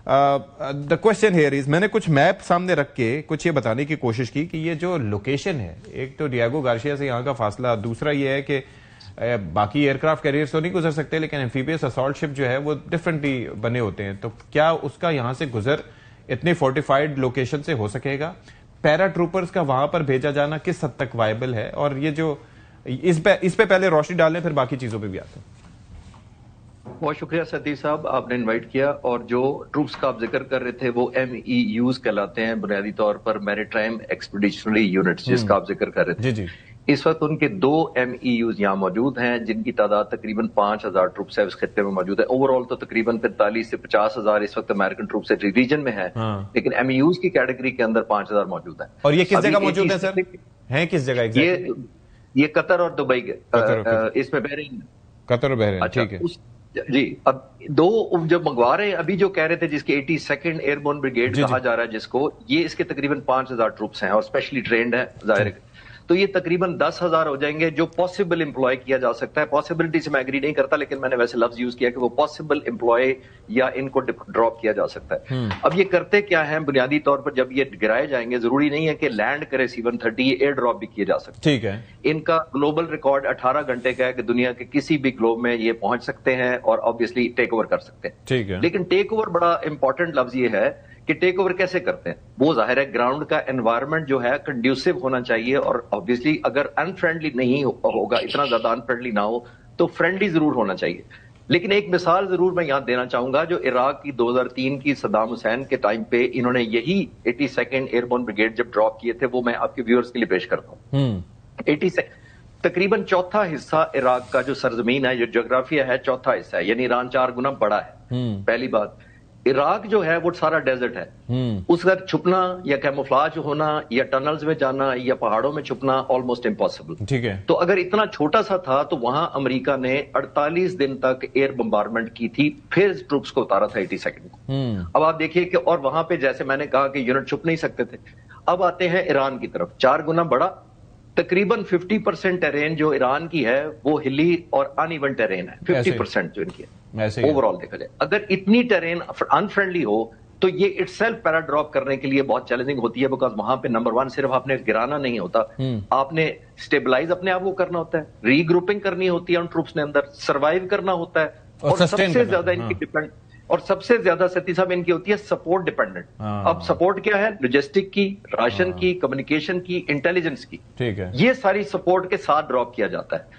The question here is, میں نے کچھ میپ سامنے رکھ کے کچھ یہ بتانے کی کوشش کی کہ یہ جو لوکیشن ہے، ایک تو ڈیاگو گارشیا سے یہاں کا فاصلہ، دوسرا یہ ہے کہ باقی ایئر کرافٹ کیریئرز تو نہیں گزر سکتے، لیکن ایمفیبیس اسالٹ شپ جو ہے وہ ڈفرنٹلی بنے ہوتے ہیں، تو کیا اس کا یہاں سے گزر اتنے فورٹیفائڈ لوکیشن سے ہو سکے گا؟ پیرا ٹروپرز کا وہاں پر بھیجا جانا کس حد تک وائبل ہے؟ اور یہ جو اس پہ پہلے روشنی ڈالیں پھر باقی چیزوں پہ بھی آتے ہیں۔ بہت شکریہ ستی صاحب، آپ نے انوائٹ کیا، اور جو ٹروپس کا آپ ذکر کر رہے تھے وہ MEUs کہلاتے ہیں، بنیادی طور پر میریٹائم ایکسپیڈیشنری یونٹس، جس کا آپ ذکر کر رہے تھے۔ اس وقت ان کے 2 MEUs یہاں موجود ہیں جن کی تعداد تقریباً 5,000 ٹروپس ہے اس خطے میں موجود ہے۔ اوور آل تو تقریباً 45 سے 50,000 اس وقت امریکن ٹروپس ریجن میں ہے، لیکن MEUs کی کیٹیگری کے اندر 5,000 موجود ہیں۔ اور یہ کس جگہ موجود ہے سر؟ ہیں کس جگہ؟ یہ قطر اور دبئی کے، اس میں بحرین، قطر اور بحرین، ٹھیک ہے جی۔ اب 2 جو منگوا رہے ہیں ابھی، جو کہہ رہے تھے جس کے 82nd ایئر بورن بریگیڈ کہا جا رہا ہے جس کو، یہ اس کے تقریباً 5,000 ٹروپس ہیں اور اسپیشلی ٹرینڈ ہے ظاہر ہے، تو یہ تقریباً 10,000 ہو جائیں گے جو پاسبل امپلوائے کیا جا سکتا ہے۔ پاسبلٹی سے میں ایگری نہیں کرتا، لیکن میں نے ویسے لفظ یوز کیا کہ وہ پاسبل امپلوائے یا ان کو ڈراپ کیا جا سکتا ہے۔ اب یہ کرتے کیا ہیں بنیادی طور پر؟ جب یہ گرائے جائیں گے، ضروری نہیں ہے کہ لینڈ کرے C-130، یہ ایئر ڈراپ بھی کیے جا سکتے ہیں، ٹھیک ہے۔ ان کا گلوبل ریکارڈ 18 گھنٹے کا ہے کہ دنیا کے کسی بھی گلوب میں یہ پہنچ سکتے ہیں اور آبویسلی ٹیک اوور کر سکتے ہیں، ٹھیک ہے۔ لیکن ٹیک اوور بڑا امپورٹنٹ لفظ یہ ہے کہ ٹیک اوور کیسے کرتے ہیں؟ وہ ظاہر ہے گراؤنڈ کا انوائرمنٹ جو ہے کنڈیوسو ہونا چاہیے، اور آبویسلی اگر انفرینڈلی نہیں ہوگا، اتنا زیادہ انفرینڈلی نہ ہو تو فرینڈلی ضرور ہونا چاہیے۔ لیکن ایک مثال ضرور میں یہاں دینا چاہوں گا، جو عراق کی 2003 کی صدام حسین کے ٹائم پہ انہوں نے یہی 82nd ایئر بورن بریگیڈ جب ڈراپ کیے تھے، وہ میں آپ کے ویورز کے لیے پیش کرتا ہوں۔ 82 تقریباً چوتھا حصہ عراق کا جو سرزمین ہے، جو جغرافیہ ہے، چوتھا حصہ ہے، یعنی ایران 4 گنا بڑا ہے۔ پہلی بات، عراق جو ہے وہ سارا ڈیزرٹ ہے، اس کا چھپنا یا کیموفلاج ہونا یا ٹنلز میں جانا یا پہاڑوں میں چھپنا آلموسٹ امپاسبل، ٹھیک ہے۔ تو اگر اتنا چھوٹا سا تھا تو وہاں امریکہ نے 48 دن تک ایئر بمبارمنٹ کی تھی، پھر ٹروپس کو اتارا تھا 82nd کو۔ اب آپ دیکھیے کہ، اور وہاں پہ جیسے میں نے کہا کہ یونٹ چھپ نہیں سکتے تھے۔ اب آتے ہیں ایران کی طرف، 4 گنا بڑا، تقریباً 50% ٹیرین جو ایران کی ہے وہ ہلی اور ان ایون ٹیرین ہے، 50% جو ان کی ہے اوور آل دیکھا جائے۔ اگر اتنی ٹیرین انفرینڈلی ہو تو یہ اٹ سیلف پیرا ڈراپ کرنے کے لیے بہت چیلنجنگ ہوتی ہے، بیکاز وہاں پہ نمبر 1 صرف آپ نے گرانا نہیں ہوتا، آپ نے اسٹیبلائز اپنے آپ کو کرنا ہوتا ہے، ری گروپنگ کرنی ہوتی ہے ان ٹروپس نے اندر، سروائیو کرنا ہوتا ہے، اور سب سے زیادہ ان کی ڈیپینڈ، اور سب سے زیادہ ستی صاحب ان کی ہوتی ہے سپورٹ ڈیپینڈنٹ۔ اب سپورٹ کیا ہے؟ لوجسٹک کی، راشن کی، کمیونیکیشن کی، انٹیلیجنس کی، ٹھیک ہے۔ یہ ساری سپورٹ کے ساتھ ڈراپ کیا جاتا ہے۔